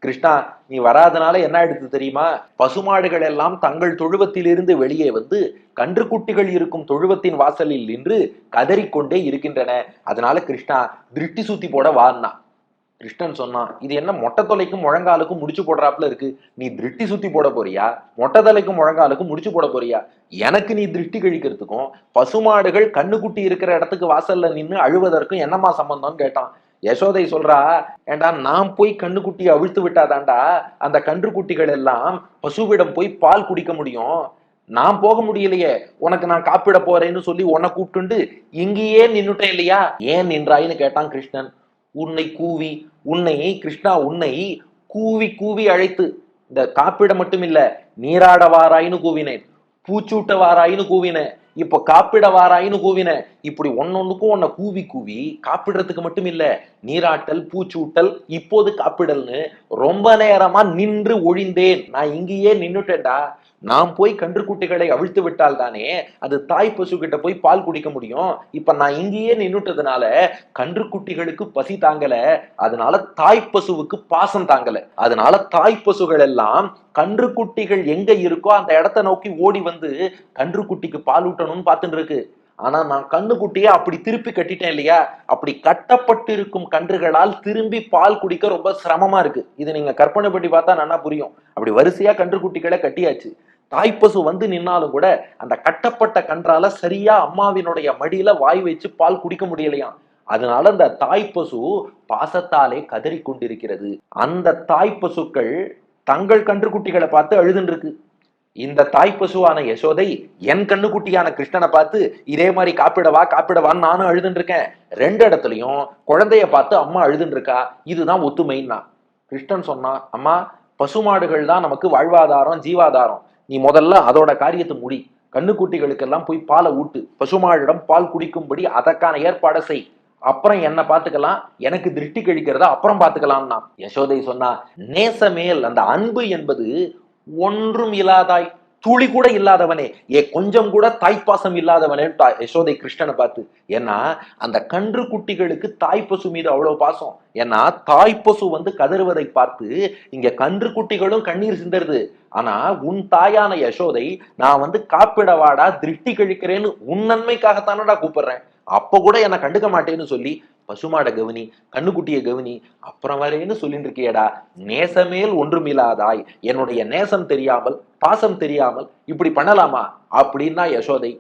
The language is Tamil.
கிருஷ்ணா, நீ வராதனால என்ன ஆயிடுது தெரியுமா? பசுமாடுகள் எல்லாம் தங்கள் தொழுவத்திலிருந்து வெளியே வந்து கன்றுக்குட்டிகள் இருக்கும் தொழுவத்தின் வாசலில் நின்று கதறிக்கொண்டே இருக்கின்றன. அதனால கிருஷ்ணா, திருஷ்டி சுத்தி போட வான்னா. கிருஷ்ணன் சொன்னான், இது என்ன மொட்டை தொலைக்கும் முழங்காலுக்கும் முடிச்சு போடுறாப்புல இருக்கு. நீ திருஷ்டி சுத்தி போட போறியா, மொட்டை தலைக்கும் முழங்காலுக்கும் முடிச்சு போட போறியா? எனக்கு நீ திருஷ்டி கழிக்கிறதுக்கும் பசுமாடுகள் கண்ணுக்குட்டி இருக்கிற இடத்துக்கு வாசல்ல நின்று அழுவதற்கும் என்னமா சம்பந்தம்னு கேட்டான். யசோதை சொல்றா, ஏண்டா நான் போய் கண்ணுக்குட்டியை அவிழ்த்து விட்டாதாண்டா அந்த கன்றுக்குட்டிகள் எல்லாம் பசுவிடம் போய் பால் குடிக்க முடியும். நான் போக முடியலையே, உனக்கு நான் காப்பிட போறேன்னு சொல்லி உன்னை கூப்பிட்டு இங்கேயே நின்னுட்டேன் இல்லையா? ஏன் நின்றாயின்னு கேட்டான் கிருஷ்ணன். உன்னை கூவி, உன்னை கிருஷ்ணா உன்னை கூவி கூவி அழைத்து, இந்த காப்பிட மட்டும் இல்ல, நீராட வாராயின்னு கூவினேன், பூச்சூட்ட வாராயின்னு கூவினேன், இப்ப காப்பிட வாராயின்னு கூவினேன். இப்படி ஒன்னொன்னுக்கும் உன்னை கூவி கூவி காப்பிடுறதுக்கு மட்டும் இல்ல, நீராட்டல், பூச்சூட்டல், இப்போது காப்பிடல்னு ரொம்ப நேரமா நின்று ஒழிந்தேன். நான் இங்கேயே நின்னுட்டேன்டா. நான் போய் கன்றுக்குட்டிகளை அவிழ்த்து விட்டால் தானே அது தாய் பசு கிட்ட போய் பால் குடிக்க முடியும். இப்ப நான் இங்கேயே நின்னுட்டதுனால கன்றுக்குட்டிகளுக்கு பசி தாங்கல, அதனால தாய் பசுவுக்கு பாசம் தாங்கல. அதனால தாய் பசுகள் எல்லாம் கன்றுக்குட்டிகள் எங்க இருக்கோ அந்த இடத்த நோக்கி ஓடி வந்து கன்றுக்குட்டிக்கு பால் ஊட்டணும்னு பார்த்துட்டு இருக்கு. ஆனா நான் கண்ணுக்குட்டியை அப்படி திருப்பி கட்டிட்டேன் இல்லையா? அப்படி கட்டப்பட்டிருக்கும் கன்றுகளால் திரும்பி பால் குடிக்க ரொம்ப சிரமமா இருக்கு. இது நீங்க கற்பனை பண்ணி பார்த்தா நல்லா புரியும். அப்படி வரிசையா கன்றுக்குட்டிகளை கட்டியாச்சு. தாய்ப்பசு வந்து நின்னாலும் கூட அந்த கட்டப்பட்ட கன்றால சரியா அம்மாவினுடைய மடியில வாய் வச்சு பால் குடிக்க முடியலையாம். அதனால அந்த தாய்ப்பசு பாசத்தாலே கதறி கொண்டிருக்கிறது. அந்த தாய்ப்பசுக்கள் தங்கள் கன்றுக்குட்டிகளை பார்த்து அழுதுன்னு இருக்கு. இந்த தாய்ப்பசுவான யசோதை என் கண்ணுக்குட்டியான கிருஷ்ணனை பார்த்து இதே மாதிரி காப்பிடவான்னு நானும் அழுதுன்னு இருக்கேன். ரெண்டு இடத்துலயும் குழந்தைய பார்த்து அம்மா அழுதுன்னு இருக்கா. இதுதான் ஒத்துமைன்னா. கிருஷ்ணன் சொன்னா, அம்மா, பசுமாடுகள் தான் நமக்கு வாழ்வாதாரம், ஜீவாதாரம். நீ முதல்ல அதோட காரியத்தை முடி. கண்ணுக்குட்டிகளுக்கெல்லாம் போய் பாலை ஊட்டு, பசுமாடிடம் பால் குடிக்கும்படி அதற்கான ஏற்பாடை செய். அப்புறம் என்ன பாத்துக்கலாம், எனக்கு திருஷ்டி கழிக்கிறத அப்புறம் பாத்துக்கலாம்னா. யசோதை சொன்னா, நேசமேல் அந்த அன்பு என்பது ஒன்றும் இல்லாதாய், துளி கூட இல்லாதவனே, கொஞ்சம் கூட தாய்ப்பாசம் இல்லாதவனே யசோதை கிருஷ்ணனை பார்த்து. ஏன்னா அந்த கன்று குட்டிகளுக்கு தாய்ப்பசு மீது அவ்வளவு பாசம். ஏன்னா தாய்ப்பசு வந்து கதறுவதை பார்த்து இங்க கன்று குட்டிகளும் கண்ணீர் சிந்தருது. ஆனா உன் தாயான யசோதை, நான் வந்து காப்பிடவாடா, திருஷ்டி கழிக்கிறேன்னு உன் நன்மைக்காகத்தானடா கூப்பிடுறேன், அப்ப கூட என்னை கண்டுக்க மாட்டேன்னு சொல்லி பசுமாட கவனி, கண்ணுக்குட்டிய கவனி, அப்புறம் வரேன்னு சொல்லிட்டு இருக்கியடா. நேசமேல் ஒன்றுமில்லாதாய், என்னுடைய நேசம் தெரியாமல், பாசம் தெரியாமல் இப்படி பண்ணலாமா அப்படின்னா யசோதை.